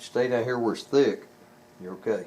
Stay down here where it's thick, you're okay.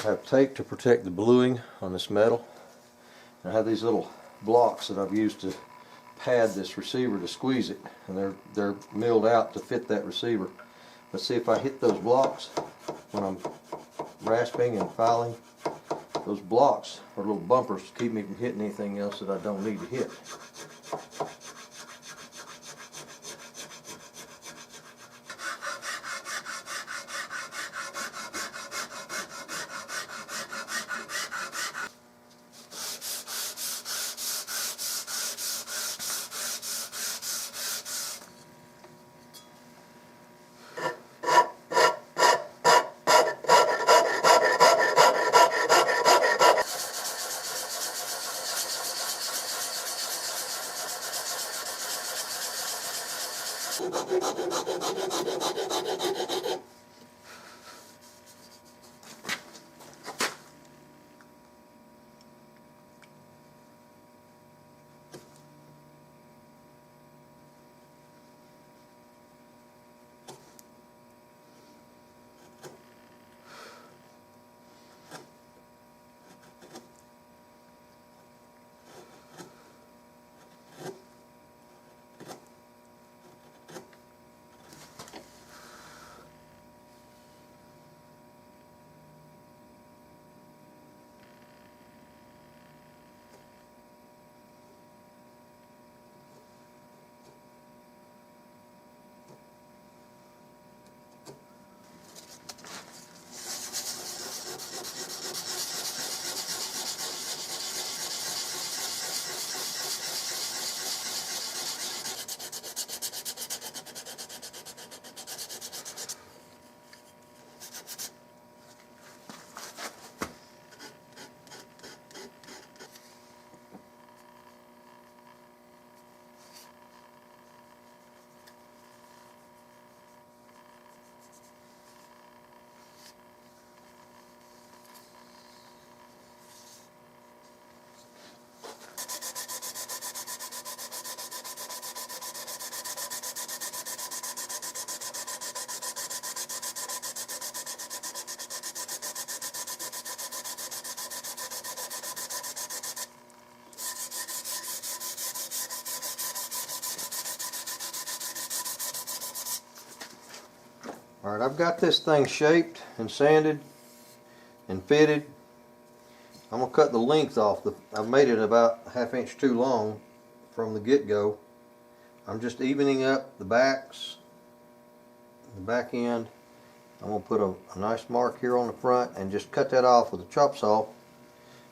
I have tape to protect the bluing on this metal. I have these little blocks that I've used to pad this receiver to squeeze it, and they're milled out to fit that receiver. Let's see if I hit those blocks when I'm rasping and filing. Those blocks are little bumpers to keep me from hitting anything else that I don't need to hit. Alright, I've got this thing shaped and sanded and fitted. I'm going to cut the length off. I've made it about a ½ inch too long from the get-go. I'm just evening up the backs, the back end. I'm going to put a nice mark here on the front and just cut that off with a chop saw.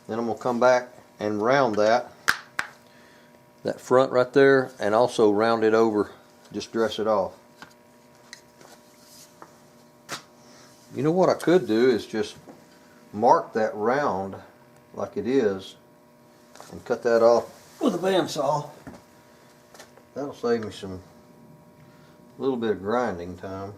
Then I'm going to come back and round that front right there, and also round it over, just dress it off. You know what I could do is just mark that round like it is and cut that off with a bandsaw. That'll save me a little bit of grinding time.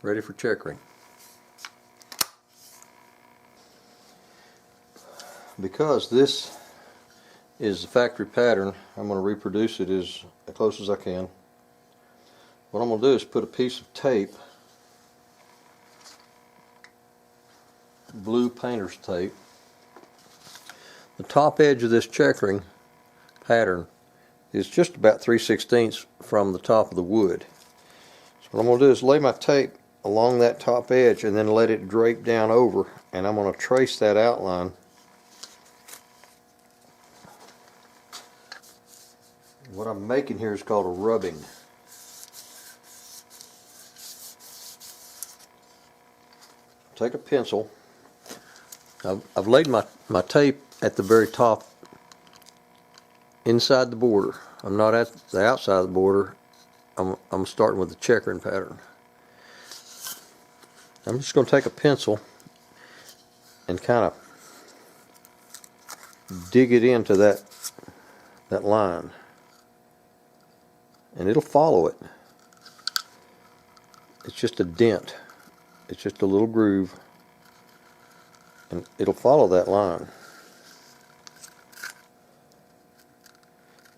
Ready for checkering. Because this is the factory pattern, I'm going to reproduce it as close as I can. What I'm going to do is put a piece of tape, blue painter's tape. The top edge of this checkering pattern is just about 3/16 from the top of the wood. So what I'm going to do is lay my tape along that top edge and then let it drape down over, and I'm going to trace that outline. What I'm making here is called a rubbing. Take a pencil. I've laid my tape at the very top inside the border. I'm not at the outside of the border. I'm starting with the checkering pattern. I'm just going to take a pencil and kind of dig it into that line, and it'll follow it. It's just a dent. It's just a little groove, and it'll follow that line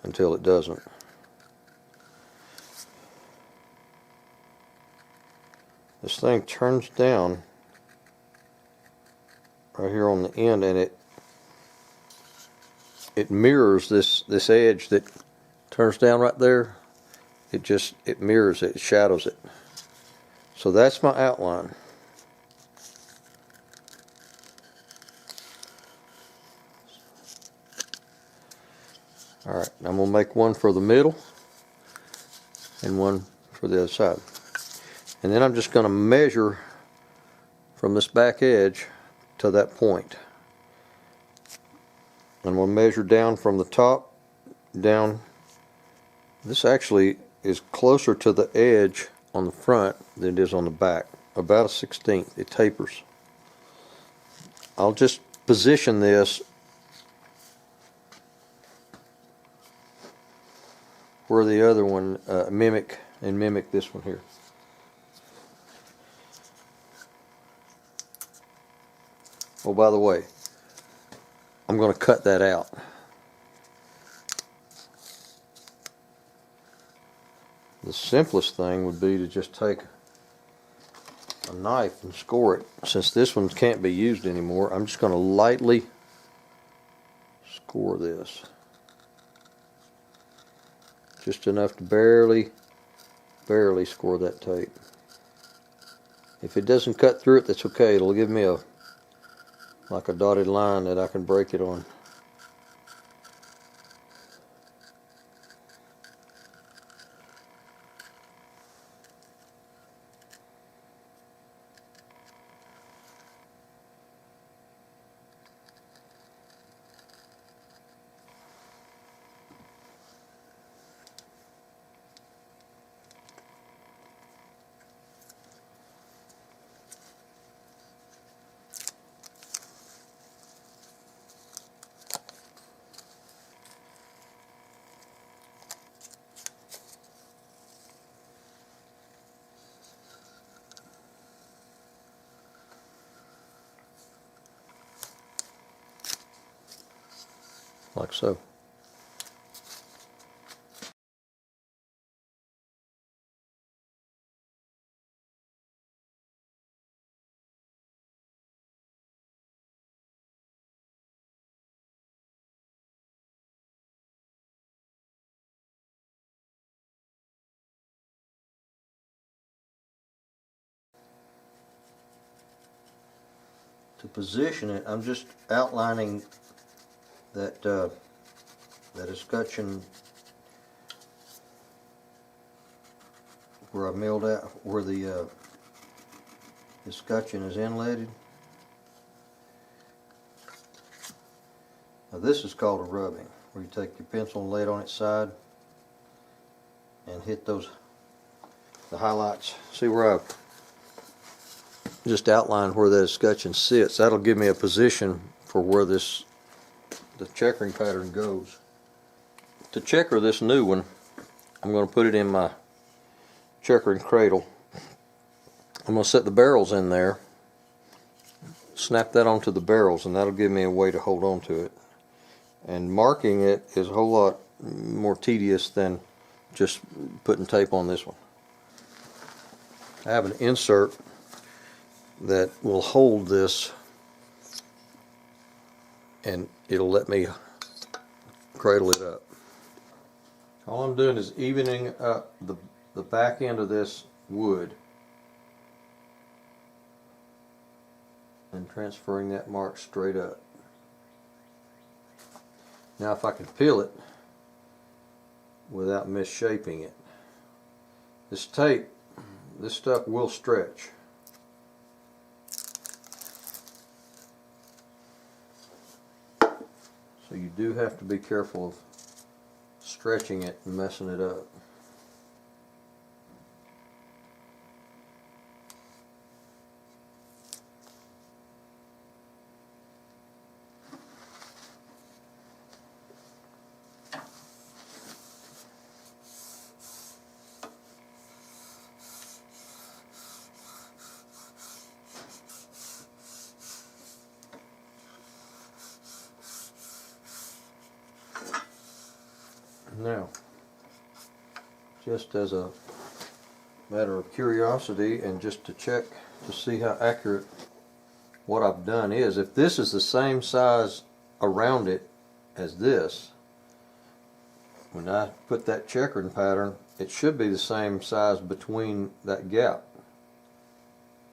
until it doesn't. This thing turns down right here on the end, and it mirrors this edge that turns down right there. It mirrors it, it shadows it. So that's my outline. Alright, I'm going to make one for the middle and one for the other side. And then I'm just going to measure from this back edge to that point. I'm going to measure down from the top down. This actually is closer to the edge on the front than it is on the back. About a 1/16. It tapers. I'll just position this where the other one mimic this one here. Oh, by the way, I'm going to cut that out. The simplest thing would be to just take a knife and score it. Since this one can't be used anymore, I'm just going to lightly score this. Just enough to barely score that tape. If it doesn't cut through it, that's okay. It'll give me like a dotted line that I can break it on. Like so. To position it, I'm just outlining that that escutcheon where I milled out, where the escutcheon is inletted. Now this is called a rubbing, where you take your pencil and lay it on its side and hit the highlights. See where I've just outlined where that escutcheon sits. That'll give me a position for where the checkering pattern goes. To checker this new one, I'm going to put it in my checkering cradle. I'm going to set the barrels in there, snap that onto the barrels, and that'll give me a way to hold on to it. And marking it is a whole lot more tedious than just putting tape on this one. I have an insert that will hold this, and it'll let me cradle it up. All I'm doing is evening up the back end of this wood and transferring that mark straight up. Now if I can peel it without misshaping it, this tape, this stuff will stretch. So you do have to be careful of stretching it and messing it up. Now, just as a matter of curiosity and just to check to see how accurate what I've done is, if this is the same size around it as this, when I put that checkering pattern, it should be the same size between that gap.